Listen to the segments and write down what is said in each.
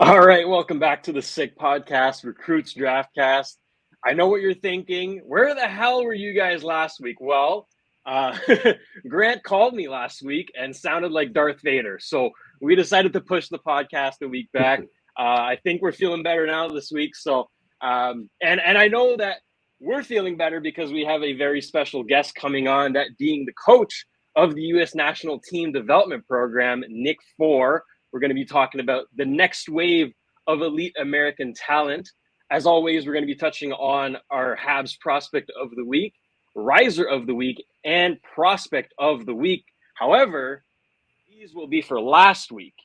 All right, welcome back to the Sick Podcast, Recruits Draftcast. I know what you're thinking. Where the hell were you guys last week? Well, Grant called me last week and sounded like Darth Vader. So we decided to push the podcast a week back. I think we're feeling better now this week. So, and I know that we're feeling better because we have a very special guest coming on, that being the coach of the U.S. National Team Development Program, Nick Fohr. We're going to be talking about the next wave of elite American talent. As always, we're going to be touching on our Habs prospect of the week, riser of the week, and prospect of the week. However, these will be for last week.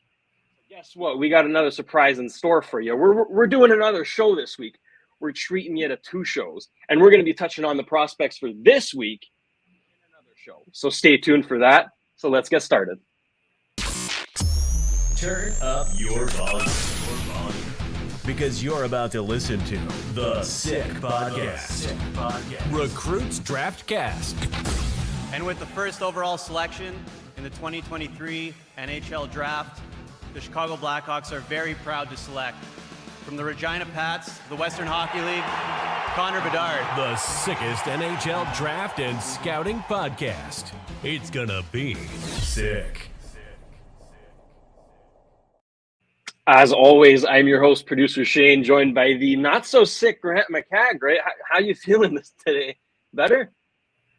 Guess what? We got another surprise in store for you. We're doing another show this week. We're treating you to 2 shows, and we're going to be touching on the prospects for this week in another show. So stay tuned for that. So let's get started. Turn up your volume. Because you're about to listen to the Sick Podcast. Recruits Draftcast. And with the first overall selection in the 2023 NHL Draft, the Chicago Blackhawks are very proud to select from the Regina Pats, the Western Hockey League, Connor Bedard. The sickest NHL draft and scouting podcast. It's gonna be sick. As always, I'm your host, producer Shayne, joined by the not-so-sick Grant McCagg. Right? How you feeling this today? Better?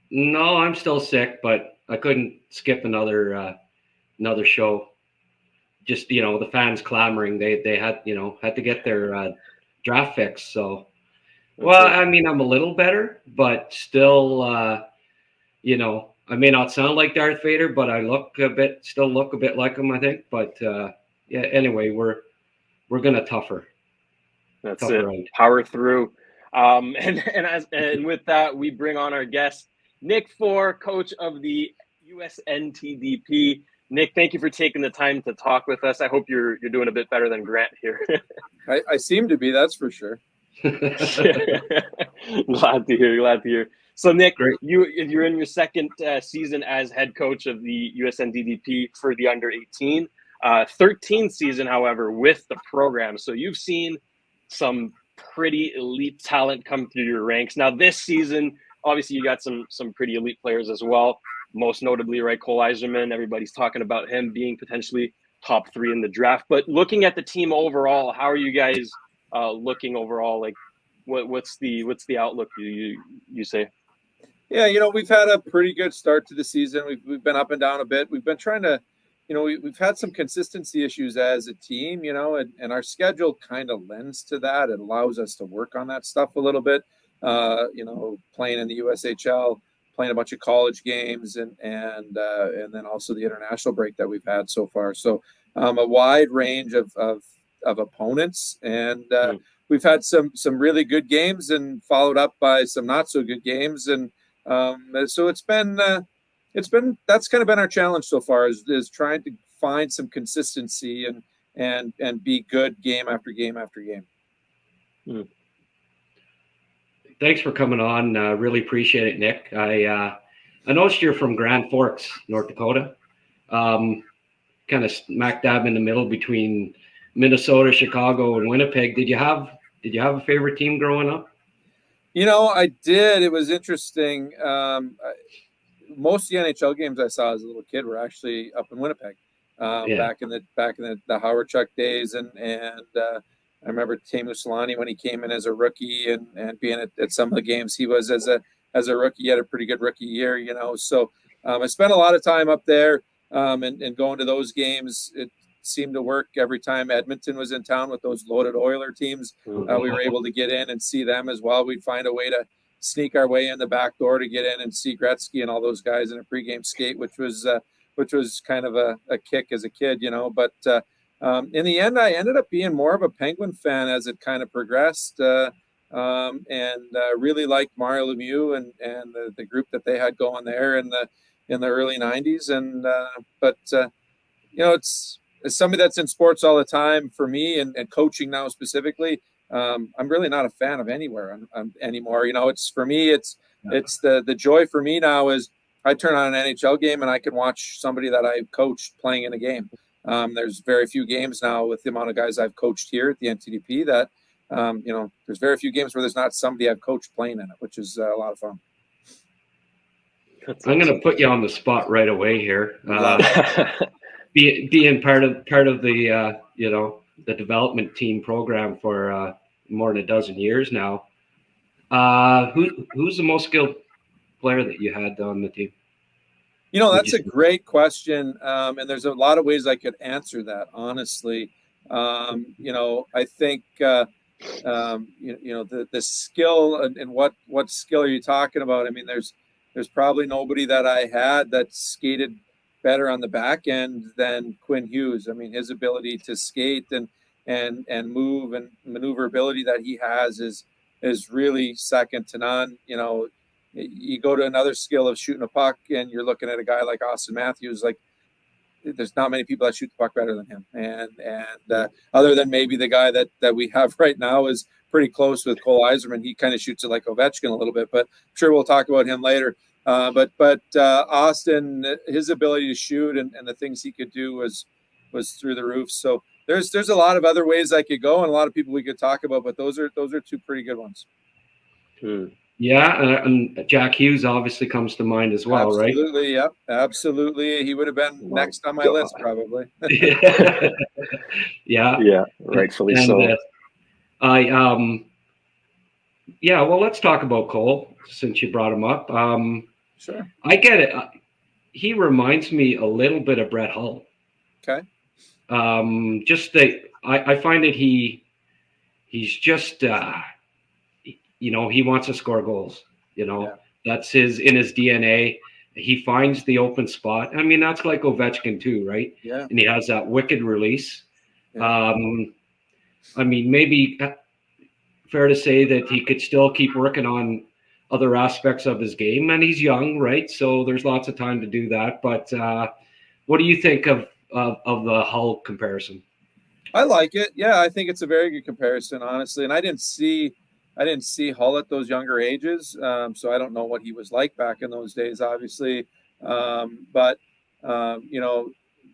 No, I'm still sick, but I couldn't skip another show. Just, the fans clamoring. They had to get their draft fix. So, well, I mean, I'm a little better, but still, I may not sound like Darth Vader, but I still look a bit like him, I think. But yeah, anyway, we're gonna tougher. That's tougher it. Out. Power through. And with that, we bring on our guest, Nick Fohr, coach of the USNTDP. Nick, thank you for taking the time to talk with us. I hope you're doing a bit better than Grant here. I seem to be, that's for sure. Glad to hear. So, Nick, you're in your second season as head coach of the USNTDP for the under 18. 13th season, however, with the program. So you've seen some pretty elite talent come through your ranks. Now this season, obviously you got some pretty elite players as well. Most notably, right, Cole Eiserman. Everybody's talking about him being potentially top 3 in the draft. But looking at the team overall, how are you guys looking overall? Like, what's the outlook you say? Yeah, we've had a pretty good start to the season. We've been up and down a bit. We've been trying to. We've had some consistency issues as a team, and our schedule kind of lends to that. It allows us to work on that stuff a little bit, playing in the USHL, playing a bunch of college games, and then also the international break that we've had so far. So a wide range of opponents, and we've had some really good games and followed up by some not so good games, and so it's been that's kind of been our challenge so far is trying to find some consistency and be good game after game after game. Thanks for coming on. Really appreciate it, Nick. I noticed you're from Grand Forks, North Dakota. Kind of smack dab in the middle between Minnesota, Chicago, and Winnipeg. Did you have a favorite team growing up? I did. It was interesting. Most of the NHL games I saw as a little kid were actually up in Winnipeg, back in the Howard Chuck days, and I remember Teemu Selanne when he came in as a rookie and being at some of the games he was as a rookie. He had a pretty good rookie year, So I spent a lot of time up there, and going to those games. It seemed to work every time Edmonton was in town with those loaded Oiler teams. We were able to get in and see them as well. We'd find a way to sneak our way in the back door to get in and see Gretzky and all those guys in a pregame skate, which was kind of a kick as a kid, But in the end, I ended up being more of a Penguin fan as it kind of progressed, and really liked Mario Lemieux and the group that they had going there in the early 90s. And it's somebody that's in sports all the time for me and coaching now specifically. I'm really not a fan of anywhere anymore. It's for me, it's the joy for me now is I turn on an NHL game and I can watch somebody that I coached playing in a game. There's very few games now with the amount of guys I've coached here at the NTDP that, there's very few games where there's not somebody I've coached playing in it, which is a lot of fun. I'm going to put you on the spot right away here. Being part of the the development team program for more than a dozen years now. Who's the most skilled player that you had on the team? That's a great question, and there's a lot of ways I could answer that. Honestly, I think the skill and what skill are you talking about? I mean, there's probably nobody that I had that skated better on the back end than Quinn Hughes. I mean, his ability to skate and move and maneuverability that he has is really second to none. You go to another skill of shooting a puck and you're looking at a guy like Austin Matthews, like there's not many people that shoot the puck better than him. And other than maybe the guy that we have right now is pretty close with Cole Eiserman. He kind of shoots it like Ovechkin a little bit, but I'm sure we'll talk about him later. But Austin, his ability to shoot and the things he could do was through the roof. So there's a lot of other ways I could go and a lot of people we could talk about, but those are two pretty good ones. Yeah, and Jack Hughes obviously comes to mind as well, absolutely, right? Absolutely, yeah, absolutely. He would have been next on my list, probably. Yeah, rightfully so. Well, let's talk about Cole since you brought him up. Sure. I get it. He reminds me a little bit of Brett Hull. Okay. I find that he's just he wants to score goals. That's in his DNA. He finds the open spot. I mean, that's like Ovechkin too, right? Yeah. And he has that wicked release. Yeah. I mean, maybe fair to say that he could still keep working on other aspects of his game, and he's young, right? So there's lots of time to do that. But what do you think of the Hull comparison? I like it. Yeah, I think it's a very good comparison, honestly. And I didn't see Hull at those younger ages, so I don't know what he was like back in those days, obviously. But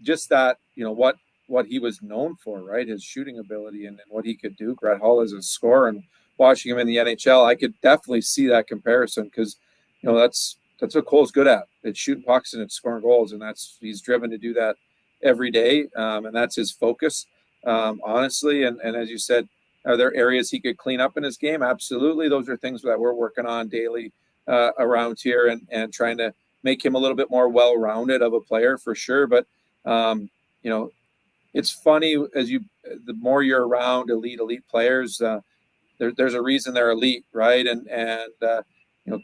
just that, what he was known for, right? His shooting ability and what he could do. Brett Hull as a scorer, and watching him in the NHL, I could definitely see that comparison because, that's what Cole's good at. It's shooting pucks and it's scoring goals, and he's driven to do that every day, and that's his focus, honestly. And as you said, are there areas he could clean up in his game? Absolutely. Those are things that we're working on daily around here and trying to make him a little bit more well-rounded of a player for sure. But, it's funny the more you're around elite players, there's a reason they're elite, right? And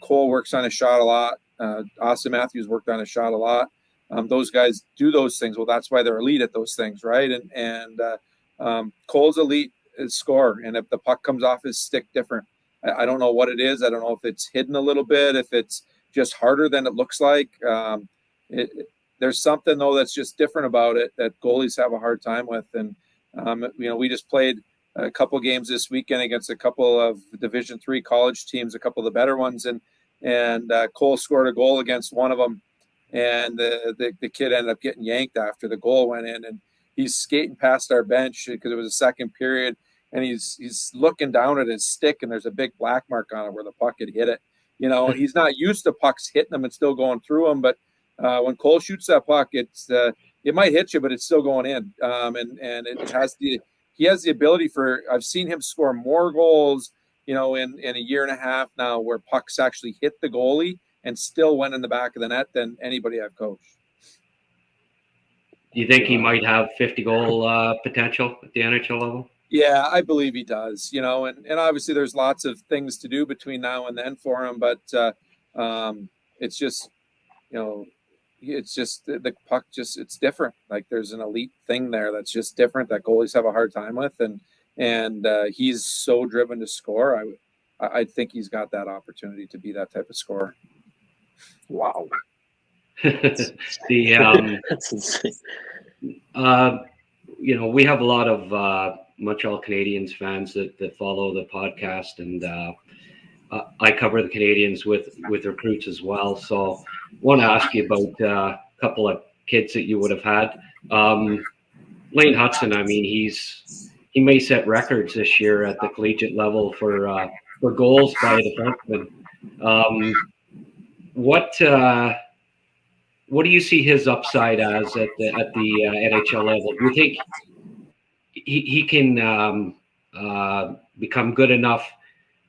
Cole works on his shot a lot. Austin Matthews worked on his shot a lot. Those guys do those things. Well, that's why they're elite at those things, right? And Cole's elite scorer, and if the puck comes off his stick different, I don't know what it is. I don't know if it's hidden a little bit, if it's just harder than it looks like. There's something though that's just different about it that goalies have a hard time with. And we just played a couple games this weekend against a couple of Division III college teams, a couple of the better ones, and Cole scored a goal against one of them, and the kid ended up getting yanked after the goal went in, and he's skating past our bench because it was a second period, and he's looking down at his stick, and there's a big black mark on it where the puck had hit it. And he's not used to pucks hitting him and still going through him, but when Cole shoots that puck, it might hit you, but it's still going in, and he has the ability for. I've seen him score more goals, in a year and a half now, where pucks actually hit the goalie and still went in the back of the net than anybody I've coached. Do you think he might have 50-goal potential at the NHL level? Yeah, I believe he does. And obviously there's lots of things to do between now and then for him, but it's just, it's just the puck it's different. Like there's an elite thing there that's just different that goalies have a hard time with, and he's so driven to score. I think he's got that opportunity to be that type of scorer. Wow. That's insane. We have a lot of Montreal Canadiens fans that follow the podcast, and I cover the Canadiens with recruits as well. So I want to ask you about a couple of kids that you would have had. Lane Hudson, I mean, he may set records this year at the collegiate level for goals by a defenseman. What do you see his upside as at the NHL level? Do you think he can become good enough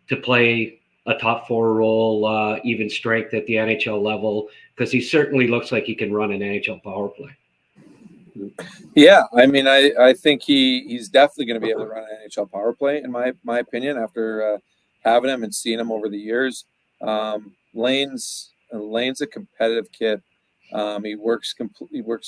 to play a top four role, even strength at the NHL level? Because he certainly looks like he can run an NHL power play. Yeah, I mean, I think he's definitely going to be able to run an NHL power play, in my opinion, after having him and seeing him over the years. Lane's a competitive kid. He works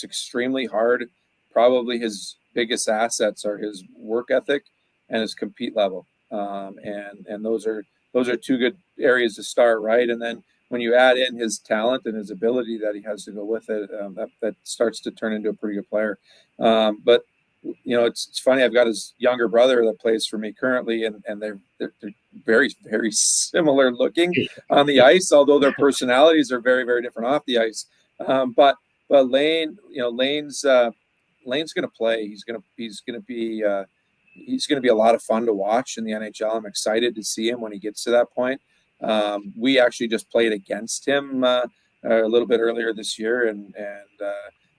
extremely hard. Probably his biggest assets are his work ethic and his compete level. And those are two good areas to start, right? And then when you add in his talent and his ability that he has to go with it, that starts to turn into a pretty good player. But it's funny. I've got his younger brother that plays for me currently, and they're very, very similar looking on the ice, although their personalities are very, very different off the ice. But Lane, Lane's going to play. He's going to be a lot of fun to watch in the NHL. I'm excited to see him when he gets to that point. We actually just played against him a little bit earlier this year, and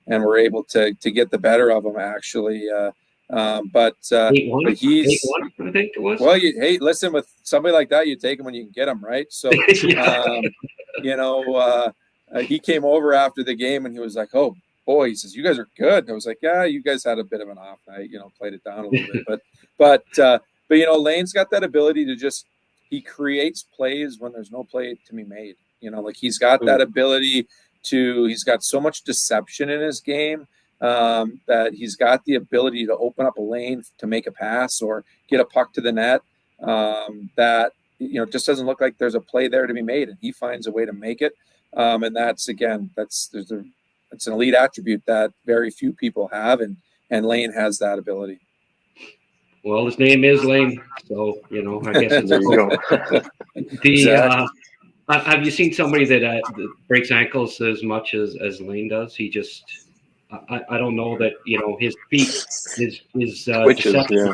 we're able to get the better of him actually. But he's 8-1, I think it was. Well, listen, with somebody like that, you take him when you can get him, right? So, he came over after the game and he was like, "Oh boy," he says, "you guys are good." And I was like, "Yeah, you guys had a bit of an off night, played it down a little bit." But Lane's got that ability to just. He creates plays when there's no play to be made. He's got that ability he's got so much deception in his game that he's got the ability to open up a lane to make a pass or get a puck to the net that, just doesn't look like there's a play there to be made. And he finds a way to make it. And it's an elite attribute that very few people have. And Lane has that ability. Well, his name is Lane, so I guess there you go. Have you seen somebody that breaks ankles as much as Lane does? He just, I don't know that his feet, his twitches, yeah.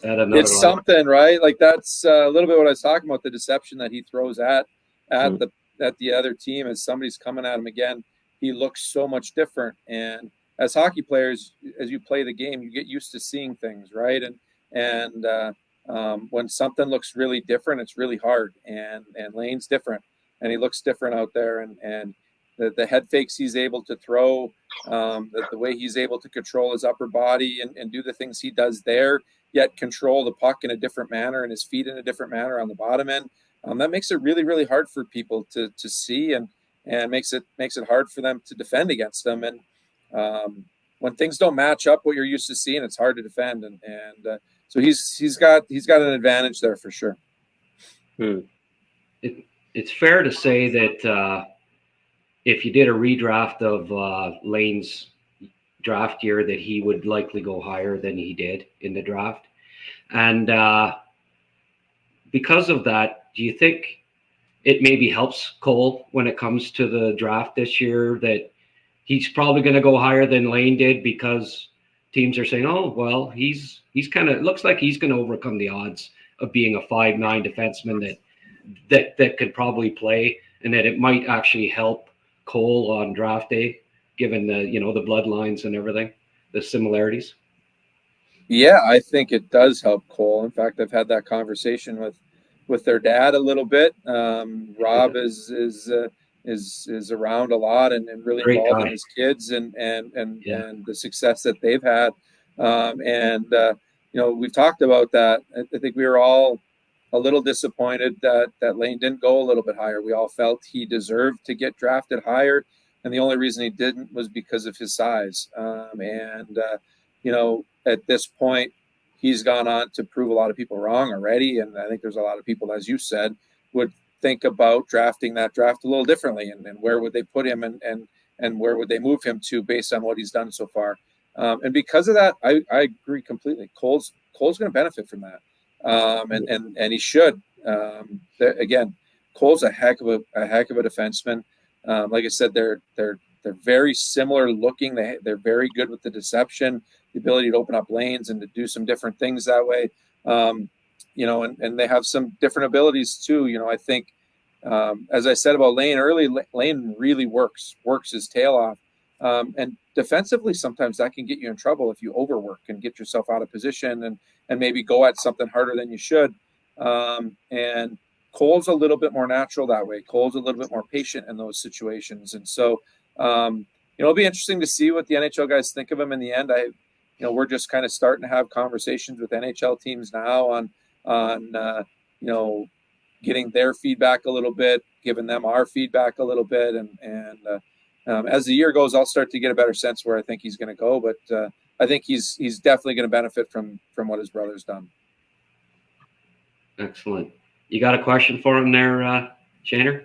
It's level. Something, right? Like that's a little bit what I was talking about, the deception that he throws at the other team as somebody's coming at him again. He looks so much different, and as hockey players, as you play the game, you get used to seeing things, right? And when something looks really different, it's really hard. And Lane's different, and he looks different out there. And the head fakes he's able to throw, the way he's able to control his upper body and do the things he does there, yet control the puck in a different manner and his feet in a different manner on the bottom end. That makes it really, really hard for people to see, and makes it hard for them to defend against them. And when things don't match up what you're used to seeing, it's hard to defend, and so he's got an advantage there for sure. It's fair to say that if you did a redraft of Lane's draft year, that he would likely go higher than he did in the draft, and because of that, do you think it maybe helps Cole when it comes to the draft this year that he's probably going to go higher than Lane did because teams are saying, "Oh, well, he's kind of looks like he's going to overcome the odds of being a 5'9" defenseman that could probably play, and that it might actually help Cole on draft day, given the the bloodlines and everything, the similarities." Yeah, I think it does help Cole. In fact, I've had that conversation with their dad a little bit. Rob is around a lot and really Great involved guy. in his kids and the success that they've had. We've talked about that. I think we were all a little disappointed that Lane didn't go a little bit higher. We all felt he deserved to get drafted higher, and the only reason he didn't was because of his size. At this point, he's gone on to prove a lot of people wrong already, and I think there's a lot of people, as you said, would think about drafting that draft a little differently, and where would they put him, and where would they move him to based on what he's done so far. And because of that, I agree completely. Cole's going to benefit from that, and he should. Again, Cole's a heck of a defenseman. Like I said, they're They're very similar looking. They're very good with the deception, the ability to open up lanes and to do some different things that way. And they have some different abilities too. I think, as I said about Lane early, Lane really works his tail off. And defensively, sometimes that can get you in trouble if you overwork and get yourself out of position and maybe go at something harder than you should. And Cole's a little bit more natural that way. Cole's a little bit more patient in those situations. And so, it'll be interesting to see what the NHL guys think of him in the end. We're just kind of starting to have conversations with NHL teams now on getting their feedback a little bit, giving them our feedback a little bit. And as the year goes, I'll start to get a better sense where I think he's going to go. But I think he's definitely going to benefit from what his brother's done. Excellent. You got a question for him there, Shayne?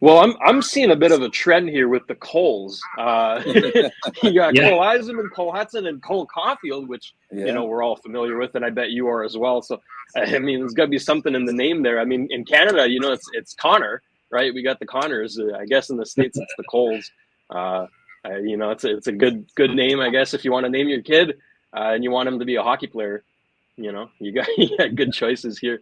Well, I'm seeing a bit of a trend here with the Coles. You got Cole Eiserman, Cole Hudson, and Cole Caulfield, which we're all familiar with, and I bet you are as well. So, I mean, there's got to be something in the name there. I mean, in Canada, it's Connor, right? We got the Connors. I guess in the States, it's the Coles. It's a good name, I guess, if you want to name your kid and you want him to be a hockey player. You got good choices here.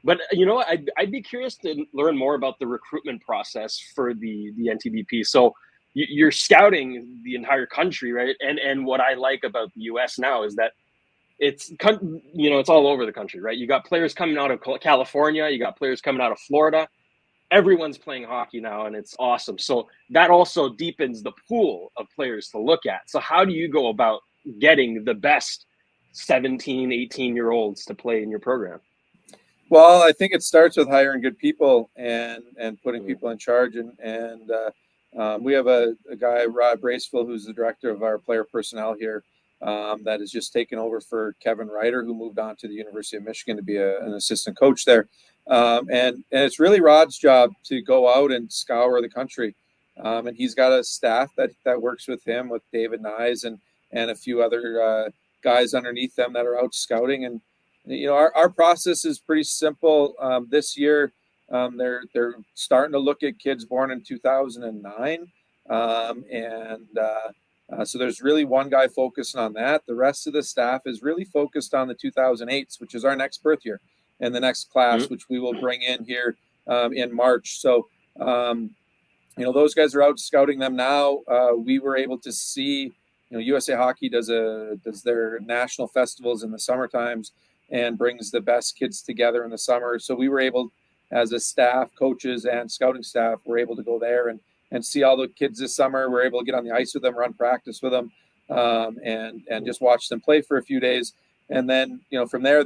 But I'd be curious to learn more about the recruitment process for the NTDP. So you're scouting the entire country, right? And what I like about the US now is that it's all over the country, right? You got players coming out of California, you got players coming out of Florida. Everyone's playing hockey now, and it's awesome. So that also deepens the pool of players to look at. So how do you go about getting the best 17, 18-year-olds to play in your program? Well, I think it starts with hiring good people and putting people in charge. And we have a guy, Rod Braceville, who's the director of our player personnel here, that has just taken over for Kevin Ryder, who moved on to the University of Michigan to be an assistant coach there. And it's really Rod's job to go out and scour the country. And he's got a staff that works with him, with David Nyes and a few other guys underneath them that are out scouting. And our process is pretty simple. This year they're starting to look at kids born in 2009, so there's really one guy focusing on that. The rest of the staff is really focused on the 2008s, which is our next birth year, and the next class, which we will bring in here in March. So those guys are out scouting them now. We were able to see USA Hockey does their national festivals in the summer times and brings the best kids together in the summer. So we were able, as a staff, coaches and scouting staff, were able to go there and see all the kids this summer. We're able to get on the ice with them, run practice with them, and just watch them play for a few days. And then, from there,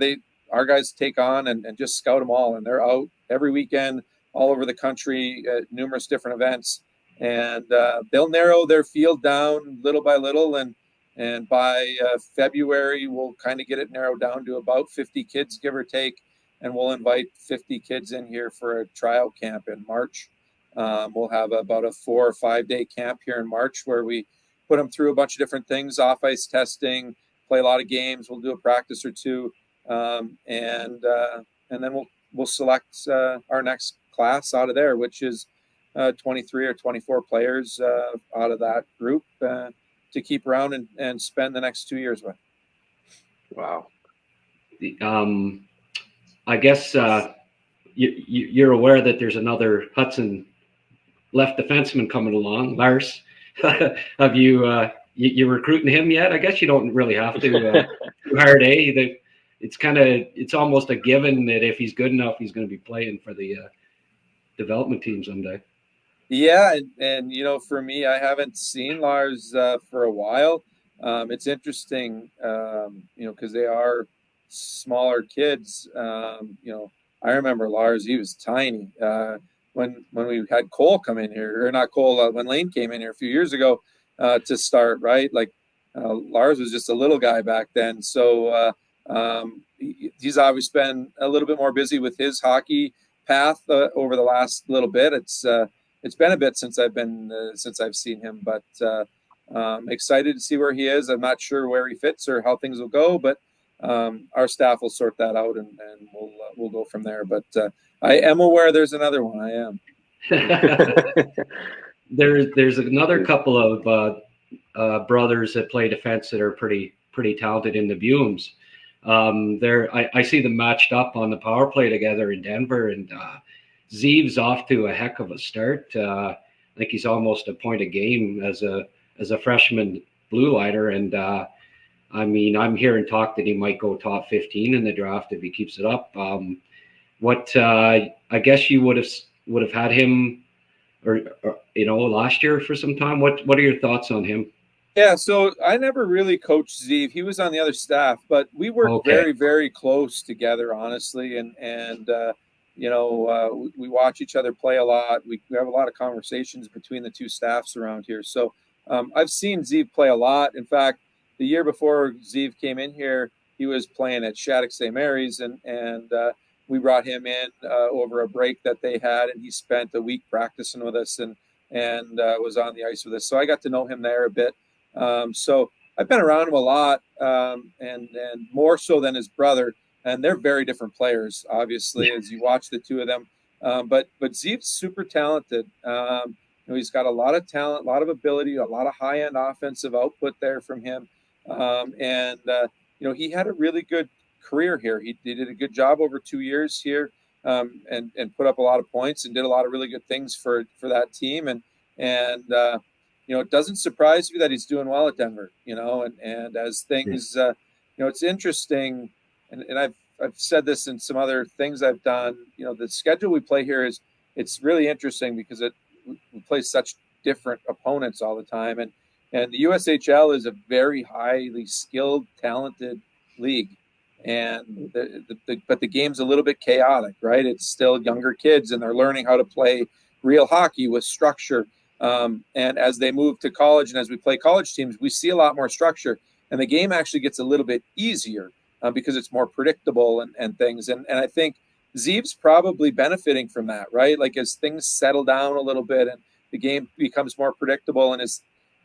our guys take on and just scout them all. And they're out every weekend all over the country at numerous different events. And they'll narrow their field down little by little. And by February, we'll kind of get it narrowed down to about 50 kids, give or take. And we'll invite 50 kids in here for a tryout camp in March. We'll have about a 4 or 5 day camp here in March where we put them through a bunch of different things, off-ice testing, play a lot of games. We'll do a practice or two. And then we'll select our next class out of there, which is 23 or 24 players out of that group to keep around and spend the next 2 years with. Wow. I guess you're aware that there's another Hudson left defenseman coming along, Lars. Have you recruiting him yet? I guess you don't really have to. Hard, eh? It's almost a given that if he's good enough, he's going to be playing for the development team someday. Yeah, and for me, I haven't seen Lars for a while. It's interesting, because they are smaller kids. I remember Lars; he was tiny when we had Cole come in here, or not Cole, when Lane came in here a few years ago to start. Right, Lars was just a little guy back then. So he's obviously been a little bit more busy with his hockey path over the last little bit. It's been a bit since I've seen him, but excited to see where he is. I'm not sure where he fits or how things will go, but our staff will sort that out and we'll go from there. But I am aware there's another one. I am. there's another couple of brothers that play defense that are pretty talented in the Bumes. I see them matched up on the power play together in Denver, and Zeev's off to a heck of a start. I think he's almost a point a game as a freshman blue lighter, and I mean, I'm hearing talk that he might go top 15 in the draft if he keeps it up. I guess you would have had him, or last year for some time. What are your thoughts on him? Yeah, so I never really coached Zeev. He was on the other staff, but we worked very, very close together, honestly. And we watch each other play a lot. We have a lot of conversations between the two staffs around here. So I've seen Zeev play a lot. In fact, the year before Zeev came in here, he was playing at Shattuck St. Mary's, and we brought him in over a break that they had, and he spent a week practicing with us and was on the ice with us. So I got to know him there a bit. So I've been around him a lot, and more so than his brother. And they're very different players, obviously, as you watch the two of them. But Zeev's super talented. He's got a lot of talent, a lot of ability, a lot of high-end offensive output there from him. He had a really good career here. He did a good job over 2 years here, and put up a lot of points and did a lot of really good things for that team. And it doesn't surprise me that he's doing well at Denver. And as things, it's interesting, and I've said this in some other things I've done. The schedule we play here it's really interesting because we play such different opponents all the time, and the USHL is a very highly skilled, talented league, and but the game's a little bit chaotic, right? It's still younger kids, and they're learning how to play real hockey with structure. And as they move to college and as we play college teams, we see a lot more structure, and the game actually gets a little bit easier because it's more predictable and things. And I think Zeev's probably benefiting from that, right? Like as things settle down a little bit and the game becomes more predictable, and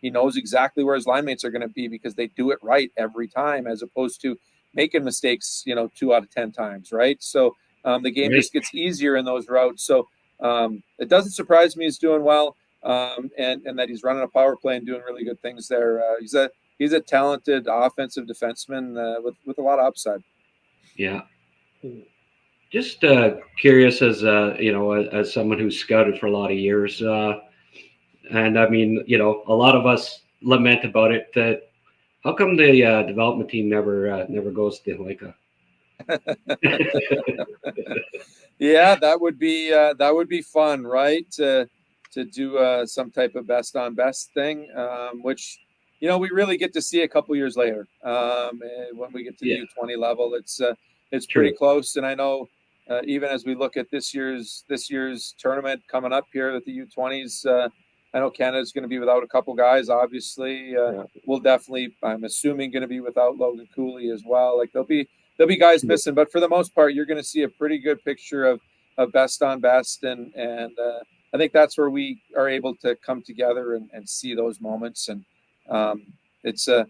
he knows exactly where his line mates are going to be because they do it right every time, as opposed to making mistakes, 2 out of 10 times, right? So the game just gets easier in those routes. So it doesn't surprise me he's doing well, and that he's running a power play and doing really good things there. He's a talented offensive defenseman with a lot of upside. Yeah. Just curious as someone who's scouted for a lot of years, and I mean, a lot of us lament about it. That how come the development team never goes to Yeah, that would be fun, right? To do some type of best on best thing, which we really get to see a couple years later. When we get to the U20 level, it's pretty close. And I know even as we look at this year's tournament coming up here at the U20s. I know Canada's going to be without a couple guys, obviously. We'll definitely, I'm assuming, going to be without Logan Cooley as well. Like there'll be guys missing, but for the most part, you're going to see a pretty good picture of best on best, and I think that's where we are able to come together and see those moments, and that's a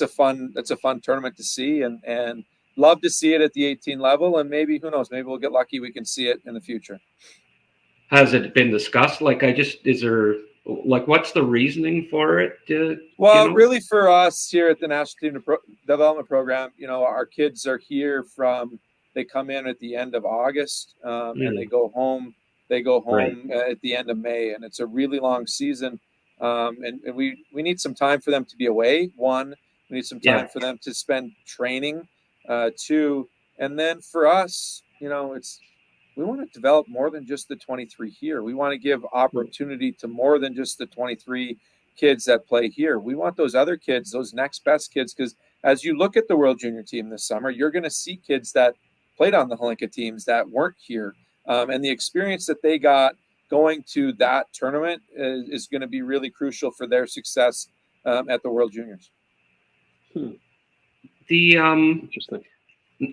fun tournament to see, and love to see it at the 18 level, and maybe who knows, maybe we'll get lucky, we can see it in the future. Has it been discussed? Is there what's the reasoning for it? Really for us here at the National Team Development Program, our kids are here they come in at the end of August, and they go home at the end of May, and it's a really long season. And we need some time for them to be away. One, we need some time for them to spend training. Two, and then for us, we want to develop more than just the 23 here. We want to give opportunity to more than just the 23 kids that play here. We want those other kids, those next best kids, because as you look at the World Junior team this summer, you're going to see kids that played on the Hlinka teams that weren't here. And the experience that they got going to that tournament is going to be really crucial for their success at the World Juniors. Interesting.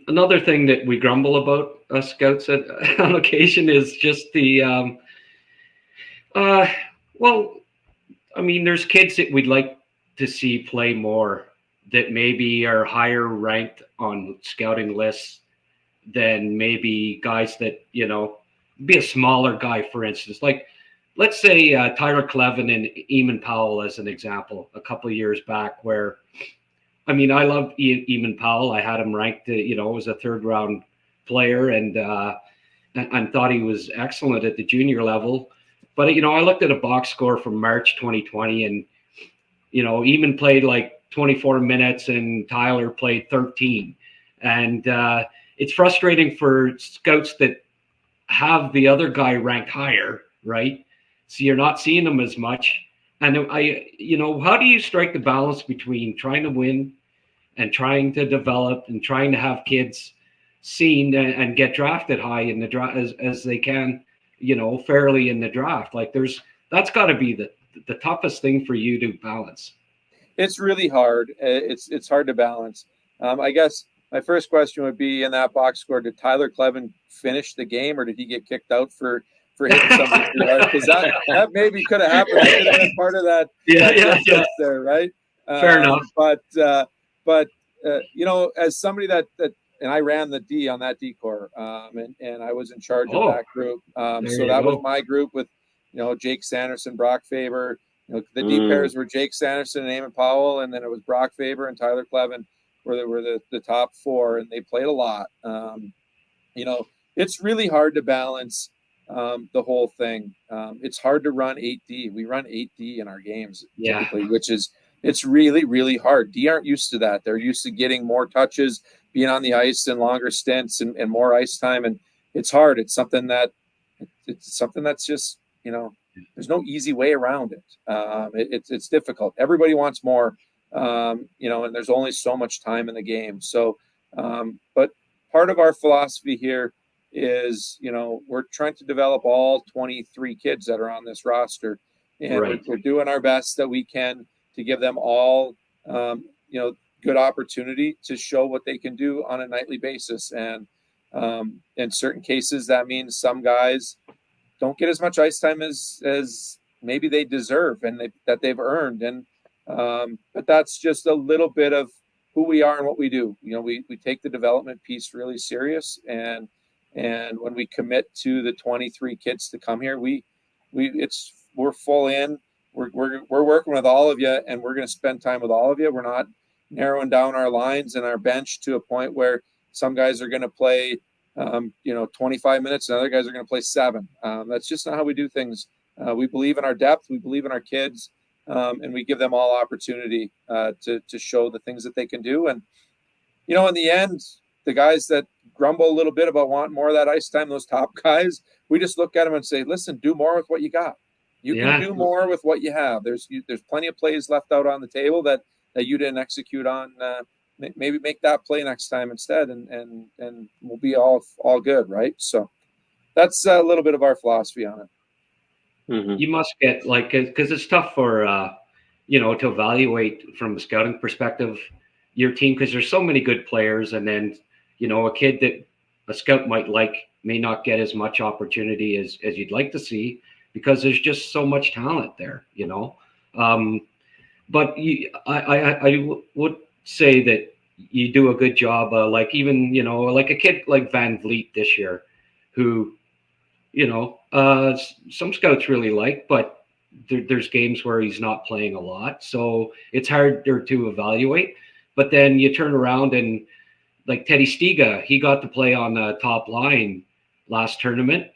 Another thing that we grumble about us scouts on occasion is just the there's kids that we'd like to see play more that maybe are higher ranked on scouting lists than maybe guys that be a smaller guy, for instance. Like let's say Tyler Clevin and Eamon Powell as an example, a couple of years back, where, I mean, I love Eamon Powell. I had him ranked, as a third round player, and thought he was excellent at the junior level. But, I looked at a box score from March 2020, and, Eamon played like 24 minutes and Tyler played 13. And it's frustrating for scouts that have the other guy ranked higher, right? So you're not seeing them as much. And how do you strike the balance between trying to win and trying to develop and trying to have kids seen and get drafted high in the draft as they can, fairly in the draft? Like that's got to be the toughest thing for you to balance. It's really hard. It's hard to balance. I guess my first question would be, in that box score, did Tyler Clevin finish the game, or did he get kicked out for hitting somebody too hard? Because that maybe could have happened. That could have been part of that. Yeah. There, right? Fair enough. But as somebody that and I ran the D on that D corps, and I was in charge of that group. So that was my group with, Jake Sanderson, Brock Faber. The D pairs were Jake Sanderson and Eamon Powell, and then it was Brock Faber and Tyler Clevin were the top four, and they played a lot. It's really hard to balance the whole thing. It's hard to run 8D. We run 8D in our games typically, it's really, really hard. D aren't used to that. They're used to getting more touches, being on the ice and longer stints and more ice time. And it's hard. It's something that's just, there's no easy way around it. It's difficult. Everybody wants more, and there's only so much time in the game. So, but part of our philosophy here is, we're trying to develop all 23 kids that are on this roster, and we're doing our best that we can to give them all, good opportunity to show what they can do on a nightly basis. And in certain cases, that means some guys don't get as much ice time as maybe they deserve and that they've earned. And but that's just a little bit of who we are and what we do. We take the development piece really serious, and when we commit to the 23 kids to come here, we're full in. We're working with all of you, and we're going to spend time with all of you. We're not narrowing down our lines and our bench to a point where some guys are going to play, 25 minutes, and other guys are going to play 7. That's just not how we do things. We believe in our depth. We believe in our kids, and we give them all opportunity to show the things that they can do. And, in the end, the guys that grumble a little bit about wanting more of that ice time, those top guys, we just look at them and say, listen, do more with what you got. You can do more with what you have. There's plenty of plays left out on the table that you didn't execute on. Maybe make that play next time instead, and we'll be all good, right? So that's a little bit of our philosophy on it. Mm-hmm. You must get because it's tough for to evaluate from a scouting perspective your team, because there's so many good players, and then a kid that a scout might like may not get as much opportunity as you'd like to see, because there's just so much talent there, But I would say that you do a good job, like even, like a kid like Van Vliet this year, who, some scouts really like, but there's games where he's not playing a lot. So it's harder to evaluate. But then you turn around and like Teddy Stiga, he got to play on the top line last tournament.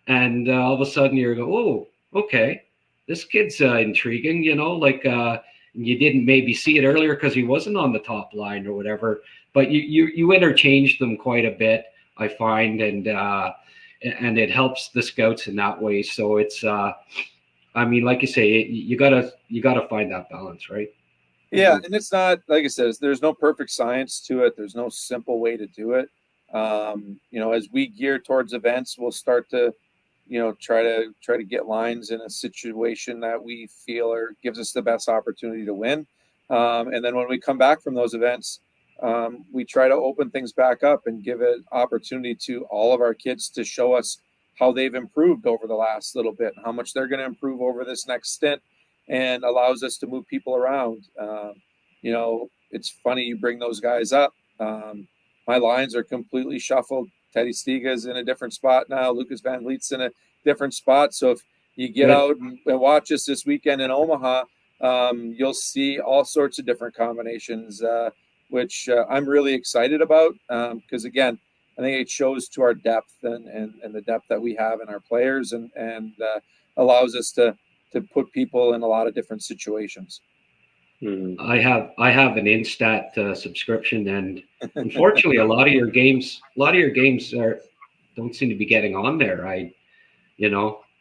And all of a sudden you go, oh, okay, this kid's intriguing, you didn't maybe see it earlier because he wasn't on the top line or whatever, but you interchange them quite a bit, I find, and it helps the scouts in that way. So it's, like you say, you gotta find that balance, right? Yeah, and it's not, like I said, there's no perfect science to it. There's no simple way to do it. As we gear towards events, we'll start to, try to get lines in a situation that we feel gives us the best opportunity to win. And then when we come back from those events, we try to open things back up and give an opportunity to all of our kids to show us how they've improved over the last little bit and how much they're going to improve over this next stint, and allows us to move people around. It's funny you bring those guys up. My lines are completely shuffled. Teddy Stiga's in a different spot now. Lucas Van Vliet's in a different spot. So if you get out and watch us this weekend in Omaha, you'll see all sorts of different combinations, which I'm really excited about because, again, I think it shows to our depth and the depth that we have in our players and allows us to put people in a lot of different situations. I have an Instat subscription, and unfortunately, a lot of your games don't seem to be getting on there.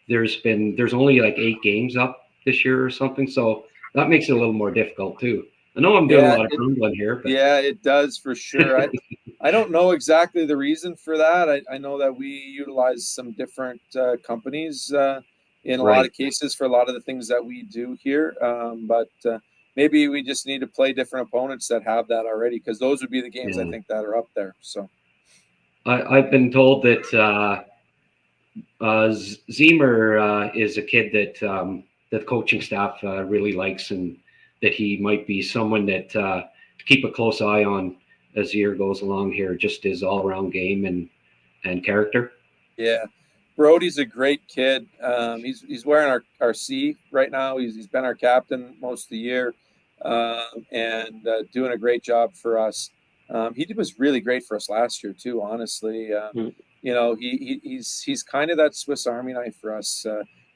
There's only like 8 games up this year or something, so that makes it a little more difficult too. I know I'm doing a lot of grumbling here, but yeah, it does for sure. I don't know exactly the reason for that. I know that we utilize some different companies in a lot of cases for a lot of the things that we do here, but maybe we just need to play different opponents that have that already, because those would be the games I think that are up there. So I've been told that Zemer is a kid that the coaching staff really likes, and that he might be someone that to keep a close eye on as the year goes along here, just his all-around game and character. Yeah, Brody's a great kid. He's wearing our C right now. He's been our captain most of the year and doing a great job for us. He was really great for us last year too, honestly. He's kind of that Swiss Army knife for us.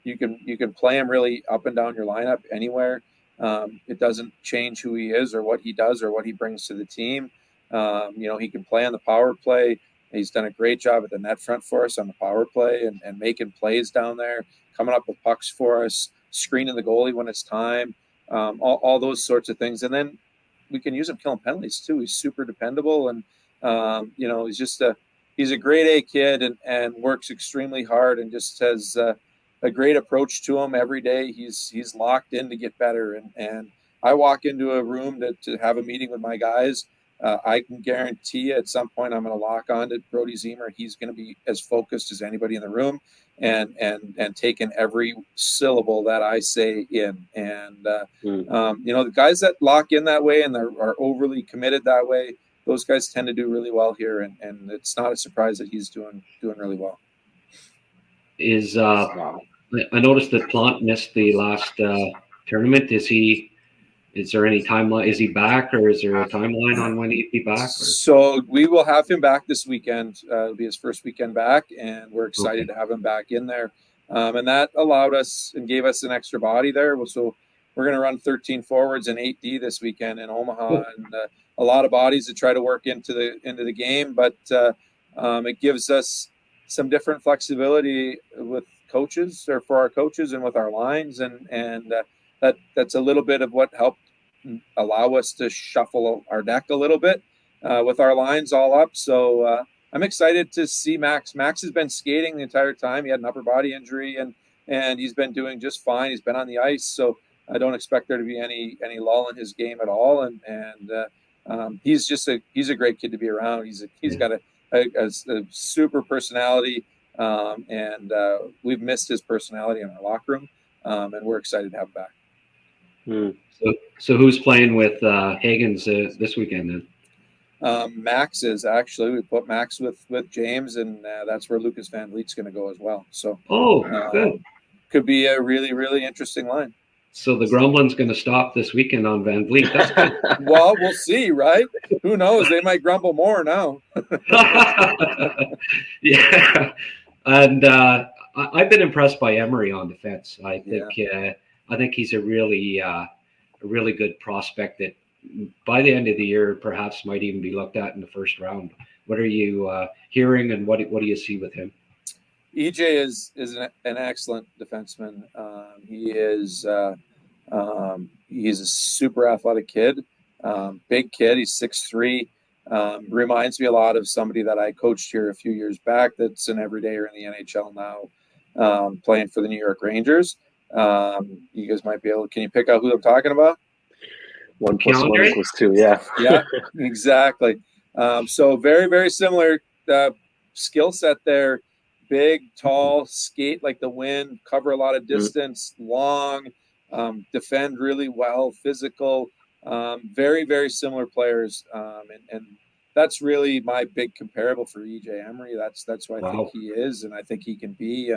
You can play him really up and down your lineup anywhere. It doesn't change who he is or what he does or what he brings to the team. He can play on the power play. He's done a great job at the net front for us on the power play and making plays down there, coming up with pucks for us, screening the goalie when it's time, all those sorts of things. And then we can use him killing penalties too. He's super dependable, and he's a grade A kid and works extremely hard and just has a great approach to him every day. He's locked in to get better. And I walk into a room to have a meeting with my guys. I can guarantee you at some point I'm going to lock on to Brody Zemer. He's going to be as focused as anybody in the room and taking every syllable that I say in. And, the guys that lock in that way and are overly committed that way, those guys tend to do really well here. And it's not a surprise that he's doing really well. I noticed that Plant missed the last tournament. Is there any timeline? Is he back, or is there a timeline on when he'd be back? So we will have him back this weekend. It'll be his first weekend back, and we're excited to have him back in there. And that allowed us and gave us an extra body there. So we're going to run 13 forwards and 8D this weekend in Omaha, and a lot of bodies to try to work into the game. But it gives us some different flexibility with coaches, or for our coaches, and with our lines, and that's a little bit of what helped allow us to shuffle our deck a little bit with our lines all up. So I'm excited to see Max. Max has been skating the entire time. He had an upper body injury, and he's been doing just fine. He's been on the ice, so I don't expect there to be any lull in his game at all. And he's a great kid to be around. He's got a super personality, and we've missed his personality in our locker room, and we're excited to have him back. So who's playing with Hagens this weekend then? Max is actually. We put Max with James, and that's where Lucas Van Vliet's going to go as well. So good. Could be a really, really interesting line. So the grumbling's going to stop this weekend on Van Vliet. That's good. Well, we'll see, right? Who knows? They might grumble more now. Yeah, and I've been impressed by Emery on defense. I think he's a really good prospect that by the end of the year perhaps might even be looked at in the first round. What are you hearing, and what do you see with him? EJ is an excellent defenseman. He's a super athletic kid, big kid. He's 6'3". Reminds me a lot of somebody that I coached here a few years back that's an everydayer in the NHL now, playing for the New York Rangers. You guys might be able. Can you pick out who I'm talking about? 1 + 1 = 2. Yeah. Yeah, exactly. So very, very similar skill set there. Big, tall, skate like the wind, cover a lot of distance, long, defend really well, physical. Very, very similar players, and that's really my big comparable for EJ Emery. That's what I think he is, and I think he can be.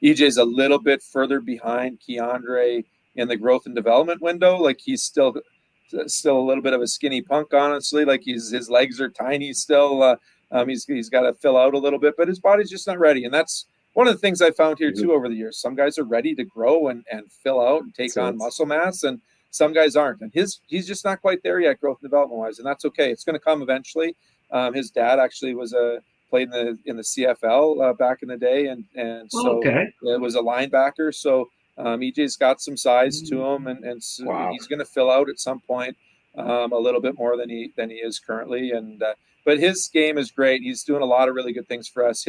EJ's a little bit further behind Keandre in the growth and development window. Like he's still a little bit of a skinny punk, honestly. Like his legs are tiny still. He's got to fill out a little bit, but his body's just not ready. And that's one of the things I found here too over the years. Some guys are ready to grow and fill out and take on muscle mass, and some guys aren't. And he's just not quite there yet, growth and development wise, and that's okay. It's going to come eventually. His dad actually played in the CFL back in the day, and so it was a linebacker. So EJ's got some size to him, and so he's going to fill out at some point a little bit more than he is currently. And but his game is great. He's doing a lot of really good things for us.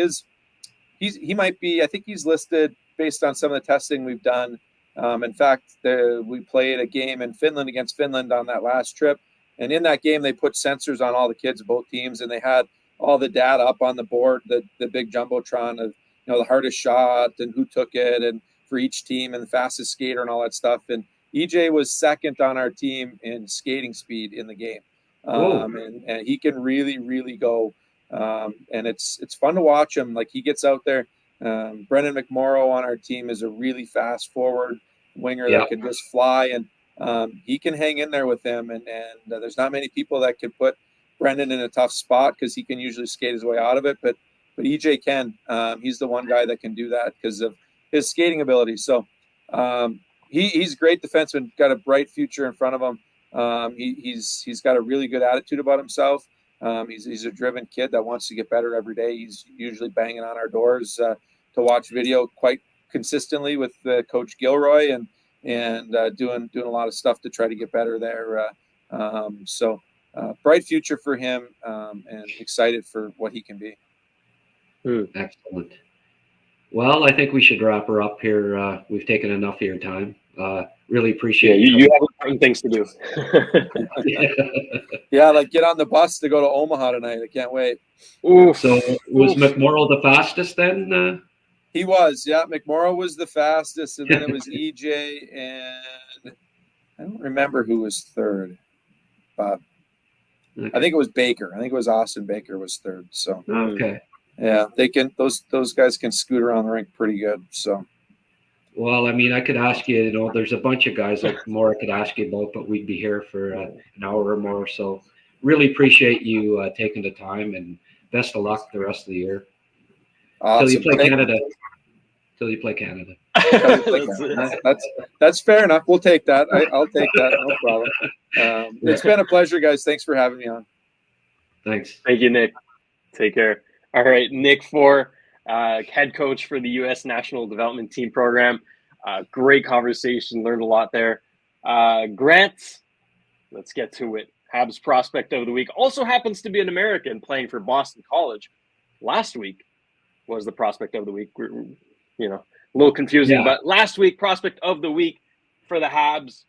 He might be. I think he's listed based on some of the testing we've done. In fact, we played a game in Finland against Finland on that last trip, and in that game they put sensors on all the kids of both teams, and they had all the data up on the board, the big jumbotron of the hardest shot and who took it, and for each team and the fastest skater and all that stuff. And EJ was second on our team in skating speed in the game, and he can really, really go. And it's fun to watch him. Like he gets out there. Brendan McMorrow on our team is a really fast forward winger that can just fly, and he can hang in there with him. And there's not many people that can put Brendan in a tough spot because he can usually skate his way out of it. But EJ can. He's the one guy that can do that because of his skating ability. So he's a great defenseman. Got a bright future in front of him. He's got a really good attitude about himself. He's a driven kid that wants to get better every day. He's usually banging on our doors to watch video quite consistently with Coach Gilroy and doing a lot of stuff to try to get better there. So bright future for him, and excited for what he can be. Excellent. Well, I think we should wrap her up here. We've taken enough of your time. Really appreciate it. You have important things to do. Yeah, like get on the bus to go to Omaha tonight. I can't wait. Oof. So was McMorrow the fastest then? He was, yeah. McMorrow was the fastest, and then it was EJ, and I don't remember who was third, but I think it was Baker. I think it was Austin Baker was third. So yeah, they can. Those guys can scoot around the rink pretty good. So. Well, I mean, I could ask you, there's a bunch of guys like more I could ask you about, but we'd be here for an hour or more. So really appreciate you taking the time, and best of luck the rest of the year. Awesome. Till you play Canada. That's fair enough. We'll take that. I'll take that. No problem. It's been a pleasure, guys. Thanks for having me on. Thanks. Thank you, Nick. Take care. All right, Nick Fohr, head coach for the U.S. National Development Team Program. Great conversation. Learned a lot there. Grant, let's get to it. Habs prospect of the week also happens to be an American playing for Boston College. Last week was the prospect of the week. A little confusing, but last week, prospect of the week for the Habs.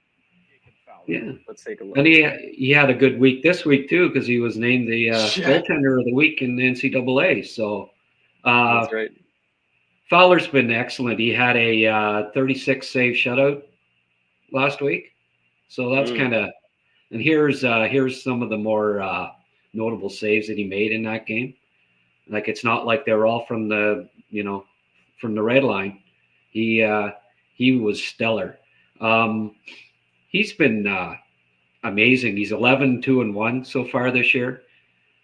Yeah. Let's take a look. And he had a good week this week, too, because he was named the goaltender of the week in the NCAA. So that's right. Fowler's been excellent. He had a 36 save shutout last week. So that's kind of – and here's some of the more notable saves that he made in that game. Like, it's not like they're all from the red line. He was stellar. He's been amazing. He's 11-2-1 so far this year.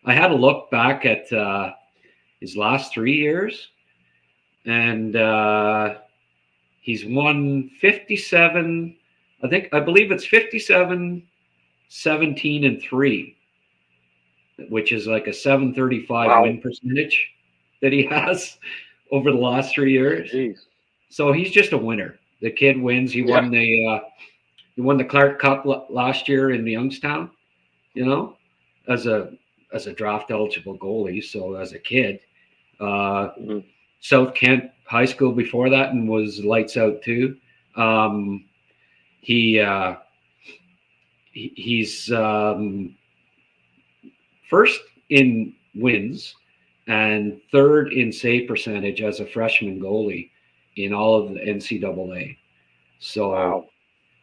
I had a look back at his last 3 years, and he's won 57. I believe it's 57, 17-3, which is like a 735 win percentage that he has over the last 3 years. Jeez. So he's just a winner. The kid wins. He won the Clark Cup last year in Youngstown, as a draft eligible goalie. So as a kid, South Kent High School before that, and was lights out too. He's first in wins and third in save percentage as a freshman goalie in all of the NCAA. So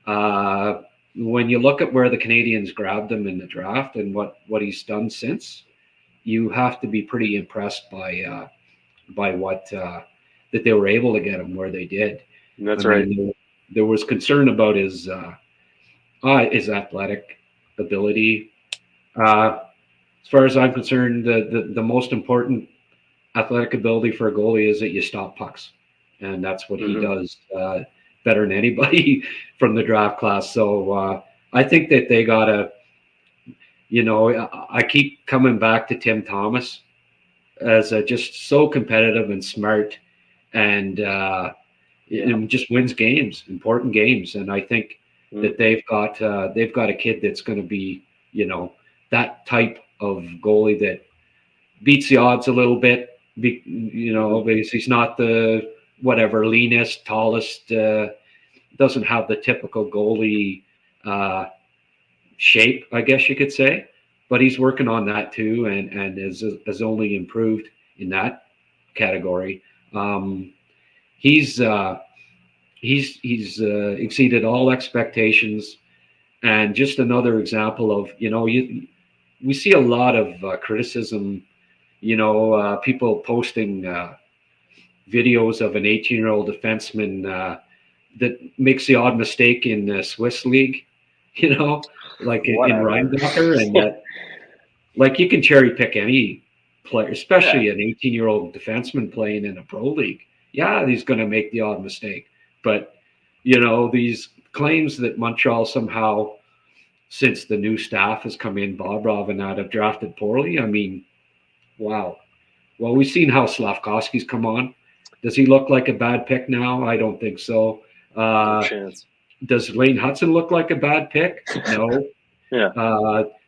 when you look at where the Canadians grabbed him in the draft and what he's done since, you have to be pretty impressed by what the that they were able to get him where they did. That's right. There was concern about his athletic ability. As far as I'm concerned, the most important athletic ability for a goalie is that you stop pucks, and that's what he does better than anybody from the draft class. So I think that they got to, I keep coming back to Tim Thomas as just so competitive and smart, and just wins games, important games. And I think that they've got a kid that's going to be, that type of goalie that beats the odds a little bit. Because he's not the leanest, tallest, doesn't have the typical goalie shape, I guess you could say, but he's working on that too, and has only improved in that category. He's exceeded all expectations, and just another example of, we see a lot of criticism, people posting videos of an 18-year-old defenseman that makes the odd mistake in the Swiss league, like in Rheinbacher, and that, like, you can cherry pick any player, especially an 18-year-old defenseman playing in a pro league. Yeah, he's going to make the odd mistake, but these claims that Montreal somehow, since the new staff has come in, Bobrov and that, have drafted poorly. I mean, wow. Well, we've seen how Slafkovsky's come on. Does he look like a bad pick now? I don't think so. No chance. Does Lane Hudson look like a bad pick? No.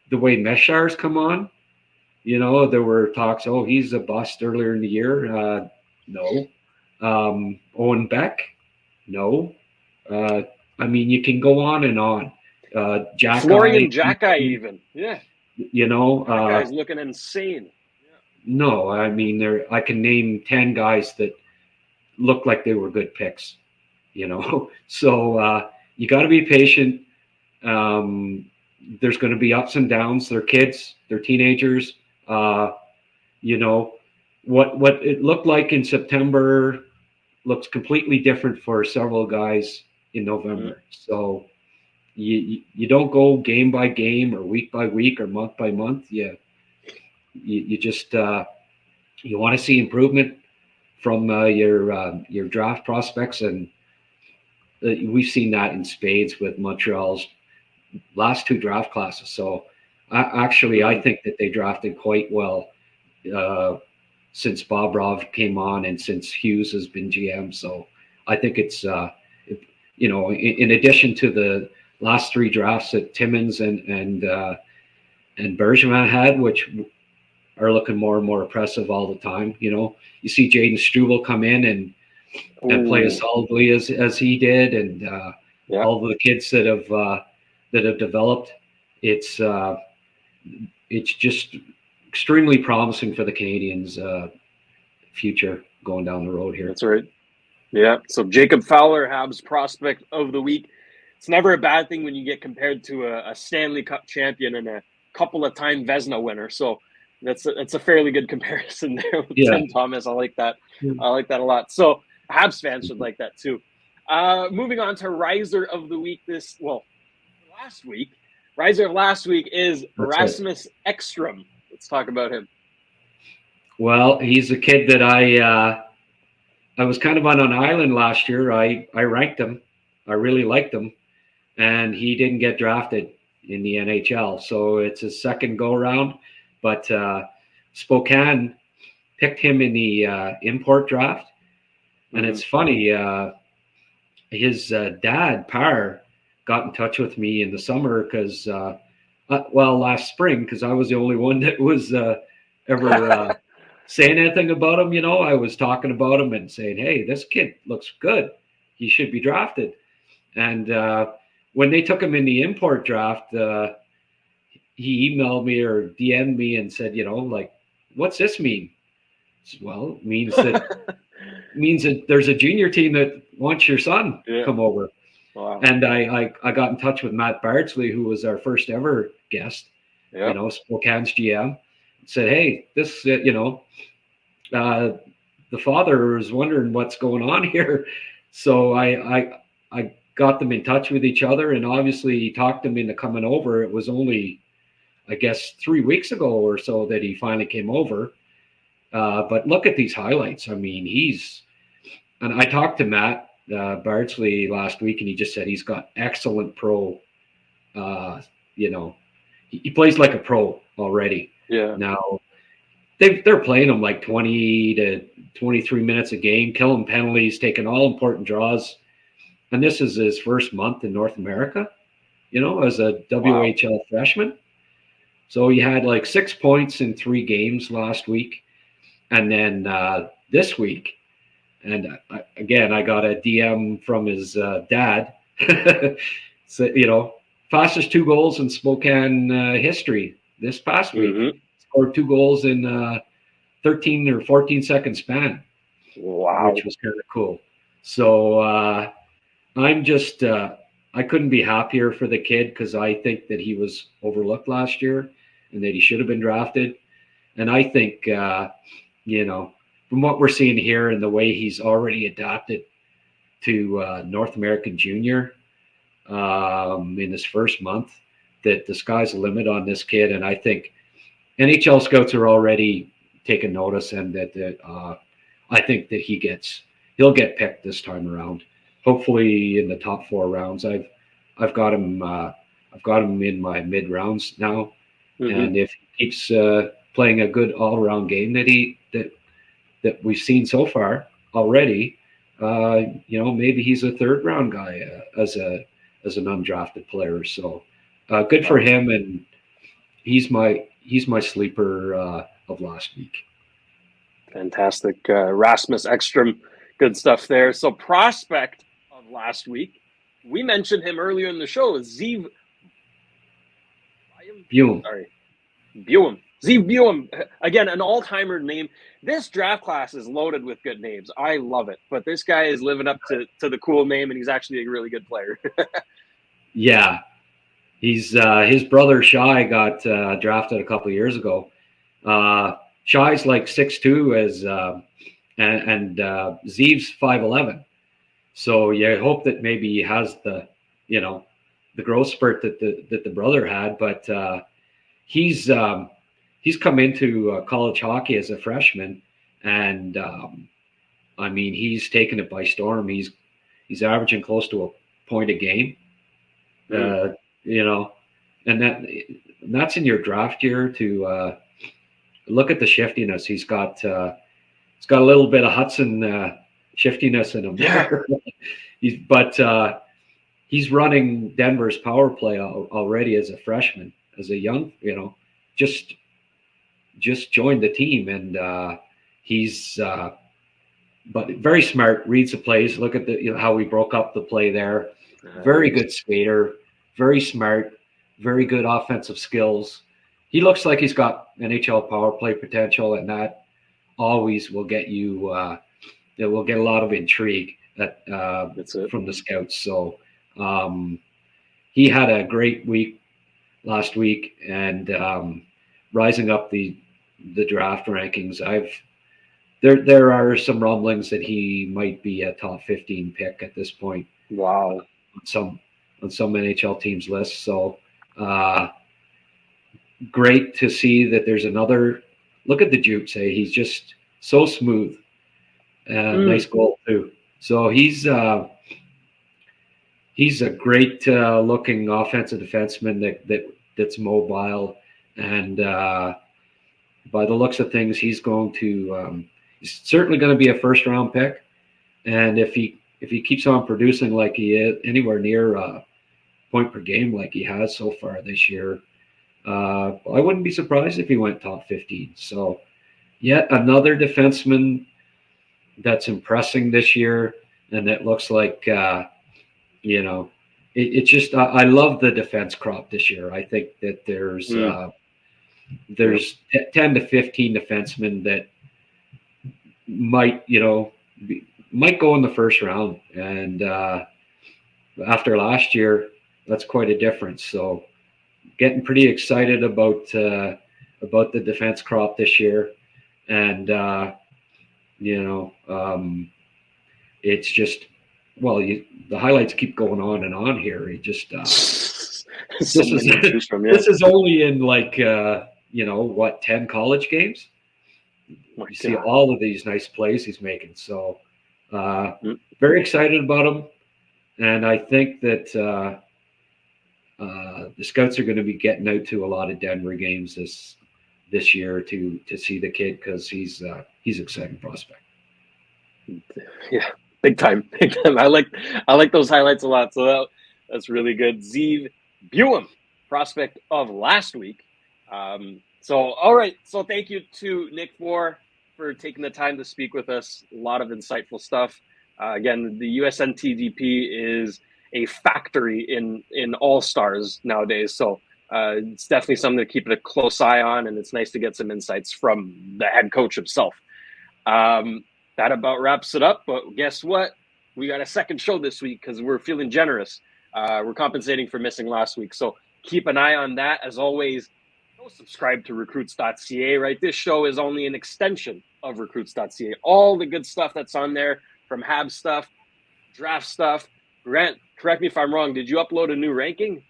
The way Meshar's come on, there were talks, he's a bust earlier in the year. No. Owen Beck? No. I mean, you can go on and on. Florian Jacki even. Yeah. That guy's looking insane. No, I mean, I can name 10 guys that look like they were good picks, So you got to be patient. There's going to be ups and downs. They're kids. They're teenagers. What it looked like in September looks completely different for several guys in November. So you don't go game by game or week by week or month by month. You just you want to see improvement from your draft prospects, and we've seen that in spades with Montreal's last two draft classes. So I think that they drafted quite well since Bobrov came on and since Hughes has been GM. So I think it's in addition to the last three drafts that Timmins and Bergevin had, which are looking more and more impressive all the time. You see Jaden Struble come in and play as solidly as he did, and all of the kids that have developed. It's just extremely promising for the Canadiens' future going down the road here. That's right. Yeah. So Jacob Fowler, Habs prospect of the week. It's never a bad thing when you get compared to a Stanley Cup champion and a couple of time Vezina winner. So that's a fairly good comparison there with Tim Thomas. I like that. I like that a lot. So Habs fans should like that too. Moving on to Riser of the week last week. Riser of last week is Rasmus Ekstrom. Let's talk about him. Well, he's a kid that I was kind of on an island last year. I ranked him. I really liked him, and he didn't get drafted in the NHL. So it's his second go around. But Spokane picked him in the import draft. And it's funny, his dad, Par, got in touch with me in the summer because, last spring, because I was the only one that was ever saying anything about him. I was talking about him and saying, hey, this kid looks good. He should be drafted. And when they took him in the import draft, he emailed me or DM'd me and said, what's this mean? Well, it means that there's a junior team that wants your son to come over. Wow. And I got in touch with Matt Bardsley, who was our first ever guest, Spokane's GM, said, hey, this, the father was wondering what's going on here. So I got them in touch with each other, and obviously he talked them into coming over. It was only, I guess, 3 weeks ago or so that he finally came over. But look at these highlights. I mean, and I talked to Matt Bardsley last week, and he just said he's got excellent pro. He plays like a pro already. Yeah. Now they're playing him like 20 to 23 minutes a game, killing penalties, taking all important draws. And this is his first month in North America, as a WHL freshman. So he had like 6 points in 3 games last week. And then this week, and again, I got a DM from his dad. So, fastest 2 goals in Spokane history this past week. Mm-hmm. Scored 2 goals in 13 or 14 second span. Wow. Which was kind of cool. So I'm just, I couldn't be happier for the kid, because I think that he was overlooked last year and that he should have been drafted. And I think, from what we're seeing here and the way he's already adapted to North American Junior in his first month, that the sky's the limit on this kid. And I think NHL scouts are already taking notice, and that I think that he'll get picked this time around. Hopefully in the top 4 rounds. I've got him in my mid rounds now. Mm-hmm. And if he keeps playing a good all around game that we've seen so far already, maybe he's a 3rd round guy as an undrafted player. So good for him, and he's my sleeper of last week. Fantastic. Rasmus Ekstrom, good stuff there. So prospect of last week, we mentioned him earlier in the show, Zeev Buum. Buum. Zeev Buum. Again, an all-timer name. This draft class is loaded with good names. I love it. But this guy is living up to the cool name, and he's actually a really good player. Yeah. He's his brother Shai got drafted a couple of years ago. Shai's like 6'2", and Zeev's 5'11". So you hope that maybe he has the growth spurt that the brother had. But he's come into college hockey as a freshman, and he's taken it by storm. He's averaging close to a point a game. And that's in your draft year to look at the shiftiness. He's got a little bit of Hudson shiftiness in him there. He's running Denver's power play already as a freshman, as a young, just joined the team, and he's but very smart, reads the plays. Look at how we broke up the play there. Very good skater, very smart, very good offensive skills. He looks like he's got NHL power play potential, and that always will get you. It will get a lot of intrigue from the scouts. So he had a great week last week, and rising up the draft rankings. There are some rumblings that he might be a top 15 pick at this point. Wow. On some NHL teams' lists. So great to see that there's another look at the jukes. He's just so smooth. Nice goal too. So he's a great looking offensive defenseman that's mobile, and by the looks of things, he's certainly going to be a first round pick. And if he keeps on producing like he is, anywhere near point per game like he has so far this year, I wouldn't be surprised if he went top 15. So yet another defenseman that's impressing this year, and that looks like, it's just, I love the defense crop this year. I think that there's 10 to 15 defensemen that might go in the first round. And after last year, that's quite a difference. So getting pretty excited about the defense crop this year. And It's just, well, the highlights keep going on and on here. It just this is only in like 10 college games. You see all of these nice plays he's making. So very excited about him, and I think that the scouts are going to be getting out to a lot of Denver games this year to see the kid, because he's an exciting prospect. Yeah, big time. I like those highlights a lot. So that's really good. Zeev Buim, prospect of last week. All right. So thank you to Nick Fohr for taking the time to speak with us. A lot of insightful stuff. Again, the USNTDP is a factory in all-stars nowadays. So it's definitely something to keep a close eye on, and it's nice to get some insights from the head coach himself. That about wraps it up. But guess what? We got a second show this week because we're feeling generous. We're compensating for missing last week. So keep an eye on that. As always, go subscribe to recruits.ca, right? This show is only an extension of recruits.ca. All the good stuff that's on there, from Habs stuff, draft stuff. Grant, correct me if I'm wrong. Did you upload a new ranking?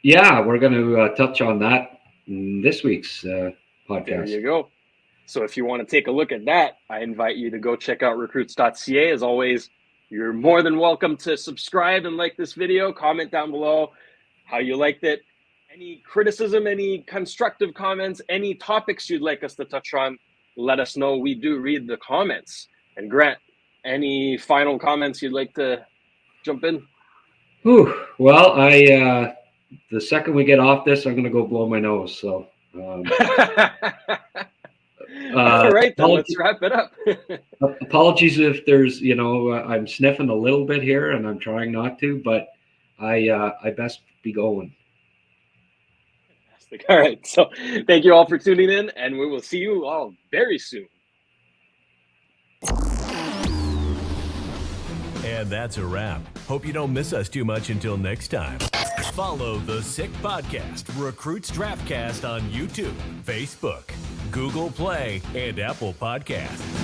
Yeah, we're going to touch on that in this week's podcast. There you go. So if you want to take a look at that, I invite you to go check out recruits.ca. As always, you're more than welcome to subscribe and like this video. Comment down below how you liked it. Any criticism, any constructive comments, any topics you'd like us to touch on, let us know. We do read the comments. And Grant, any final comments you'd like to jump in? Well, the second we get off this, I'm going to go blow my nose. So, all right, then let's wrap it up. Apologies if there's, I'm sniffing a little bit here, and I'm trying not to, but I best be going. Fantastic. All right. So thank you all for tuning in, and we will see you all very soon. And that's a wrap. Hope you don't miss us too much until next time. Follow the Sick Podcast, Recruits Draftcast on YouTube, Facebook, Google Play, and Apple Podcasts.